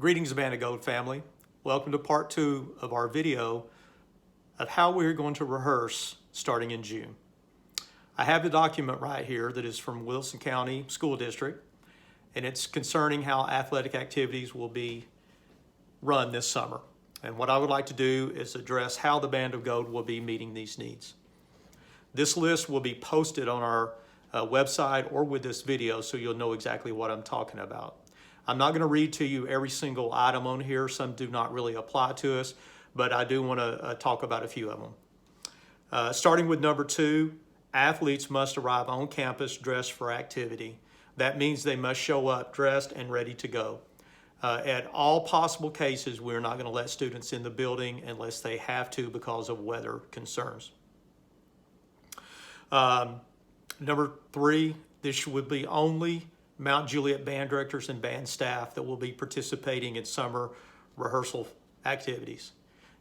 Greetings, Band of Gold family. Welcome to part 2 of our video of how we're going to rehearse starting in June. I have the document right here that is from Wilson County School District, and it's concerning how athletic activities will be run this summer. And what I would like to do is address how the Band of Gold will be meeting these needs. This list will be posted on our website or with this video so you'll know exactly what I'm talking about. I'm not going to read to you every single item on here. Some do not really apply to us, but I do want to talk about a few of them. Starting with number 2, athletes must arrive on campus dressed for activity. That means they must show up dressed and ready to go. At all possible cases, we're not going to let students in the building unless they have to because of weather concerns. Number 3, this would be only Mount Juliet band directors and band staff that will be participating in summer rehearsal activities.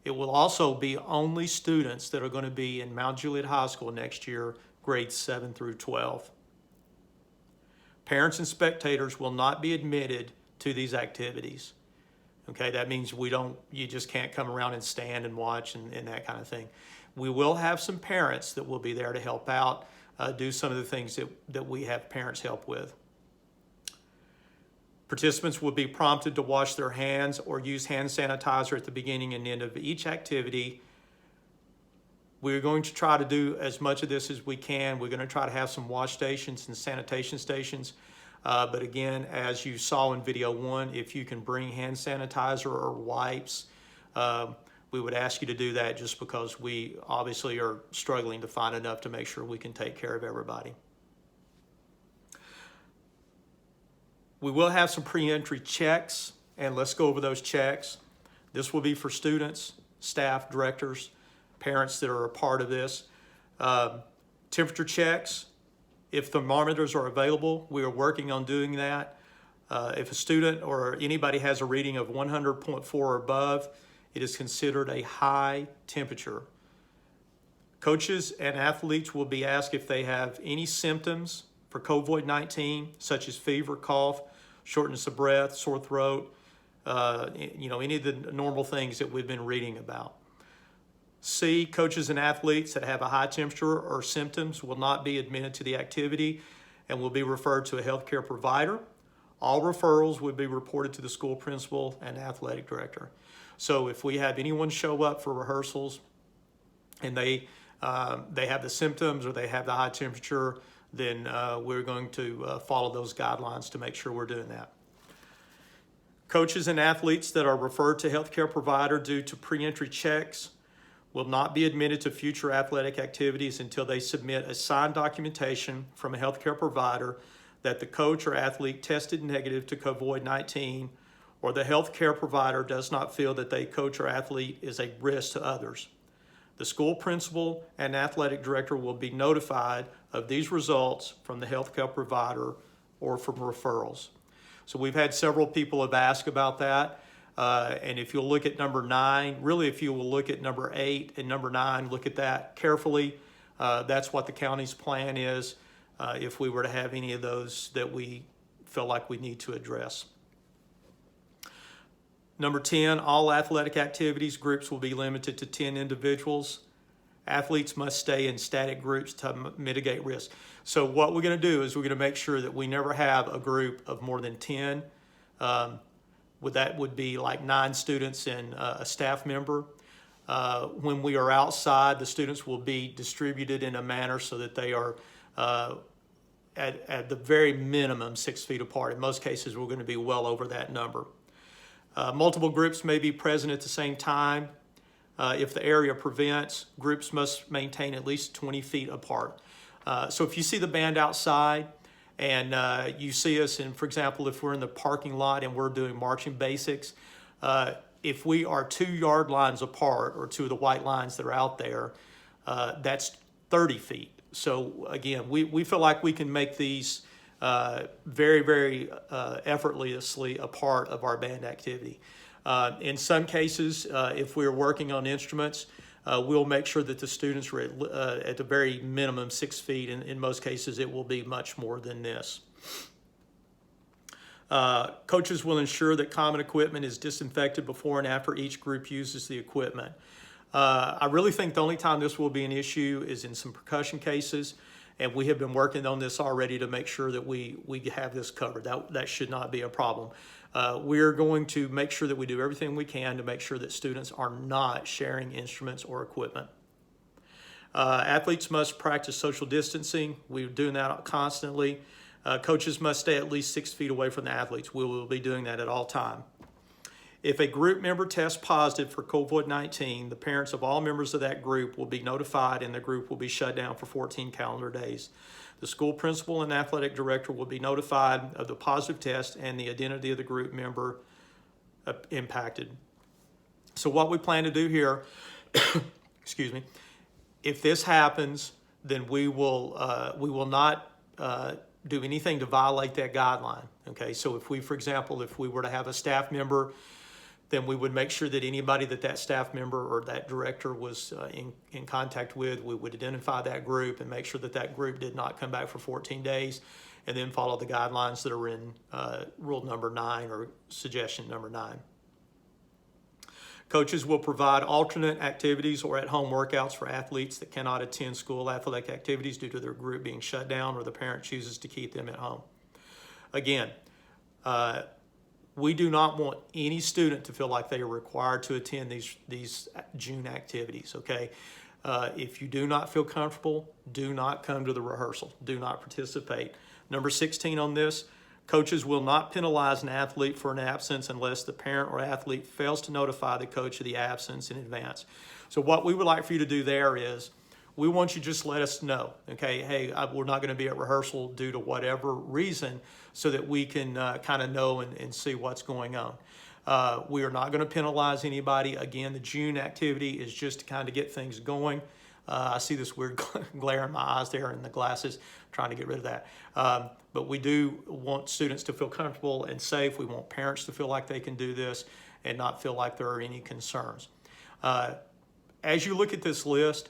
It will also be only students that are going to be in Mount Juliet High School next year, grades 7 through 12. Parents and spectators will not be admitted to these activities. Okay, that means you just can't come around and stand and watch and that kind of thing. We will have some parents that will be there to help out, do some of the things that we have parents help with. Participants will be prompted to wash their hands or use hand sanitizer at the beginning and end of each activity. We're going to try to do as much of this as we can. We're going to try to have some wash stations and sanitation stations. But again, as you saw in video 1, if you can bring hand sanitizer or wipes, we would ask you to do that just because we obviously are struggling to find enough to make sure we can take care of everybody. We will have some pre-entry checks, and let's go over those checks. This will be for students, staff, directors, parents that are a part of this. Temperature checks. If thermometers are available, we are working on doing that. If a student or anybody has a reading of 100.4 or above, it is considered a high temperature. Coaches and athletes will be asked if they have any symptoms for COVID-19, such as fever, cough, shortness of breath, sore throat, any of the normal things that we've been reading about. C, coaches and athletes that have a high temperature or symptoms will not be admitted to the activity and will be referred to a healthcare provider. All referrals would be reported to the school principal and athletic director. So if we have anyone show up for rehearsals and they have the symptoms or they have the high temperature, then we're going to follow those guidelines to make sure we're doing that. Coaches and athletes that are referred to healthcare provider due to pre-entry checks will not be admitted to future athletic activities until they submit a signed documentation from a healthcare provider that the coach or athlete tested negative to COVID-19 or the healthcare provider does not feel that the coach or athlete is a risk to others. The school principal and athletic director will be notified of these results from the healthcare provider or from referrals. So we've had several people have asked about that. And if you'll look at number 9, really if you will look at number 8 and number 9, look at that carefully. That's what the county's plan is if we were to have any of those that we feel like we need to address. Number 10, all athletic activities groups will be limited to 10 individuals. Athletes must stay in static groups to mitigate risk. So what we're going to do is we're going to make sure that we never have a group of more than 10. That would be like 9 students and a staff member. When we are outside, the students will be distributed in a manner so that they are at the very minimum 6 feet apart. In most cases, we're going to be well over that number. Multiple groups may be present at the same time. If the area prevents, groups must maintain at least 20 feet apart. So if you see the band outside and you see us, and for example, if we're in the parking lot and we're doing marching basics, if we are 2 yard lines apart or 2 of the white lines that are out there, that's 30 feet. So again, we feel like we can make these very, very effortlessly a part of our band activity. In some cases, if we're working on instruments, we'll make sure that the students are at the very minimum 6 feet. In most cases, it will be much more than this. Coaches will ensure that common equipment is disinfected before and after each group uses the equipment. I really think the only time this will be an issue is in some percussion cases, and we have been working on this already to make sure that we have this covered. That should not be a problem. We're going to make sure that we do everything we can to make sure that students are not sharing instruments or equipment. Athletes must practice social distancing. We're doing that constantly. Coaches must stay at least 6 feet away from the athletes. We will be doing that at all time. If a group member tests positive for COVID-19, the parents of all members of that group will be notified and the group will be shut down for 14 calendar days. The school principal and athletic director will be notified of the positive test and the identity of the group member impacted. So what we plan to do here, excuse me, if this happens, then we will not do anything to violate that guideline. Okay, so if we, for example, if we were to have a staff member, then we would make sure that anybody that staff member or that director was in contact with, we would identify that group and make sure that group did not come back for 14 days, and then follow the guidelines that are in rule number 9 or suggestion number 9. Coaches will provide alternate activities or at-home workouts for athletes that cannot attend school athletic activities due to their group being shut down or the parent chooses to keep them at home. Again, we do not want any student to feel like they are required to attend these June activities, okay? If you do not feel comfortable, do not come to the rehearsal. Do not participate. Number 16 on this, coaches will not penalize an athlete for an absence unless the parent or athlete fails to notify the coach of the absence in advance. So what we would like for you to do there is, we want you to just let us know, okay? Hey, we're not going to be at rehearsal due to whatever reason, so that we can kind of know and see what's going on. We are not going to penalize anybody. Again, the June activity is just to kind of get things going. I see this weird glare in my eyes there in the glasses, trying to get rid of that. But we do want students to feel comfortable and safe. We want parents to feel like they can do this and not feel like there are any concerns. As you look at this list,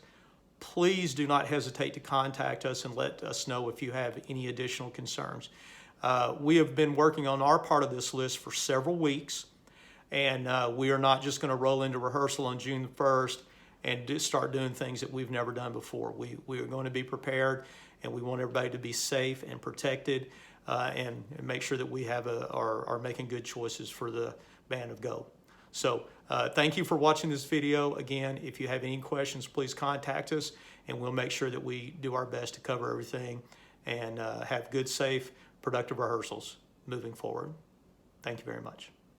please do not hesitate to contact us and let us know if you have any additional concerns. We have been working on our part of this list for several weeks, and we are not just going to roll into rehearsal on June 1st and just start doing things that we've never done before. We are going to be prepared, and we want everybody to be safe and protected, and make sure that we have are making good choices for the band of Go. So thank you for watching this video. Again, if you have any questions, please contact us, and we'll make sure that we do our best to cover everything and have good, safe, productive rehearsals moving forward. Thank you very much.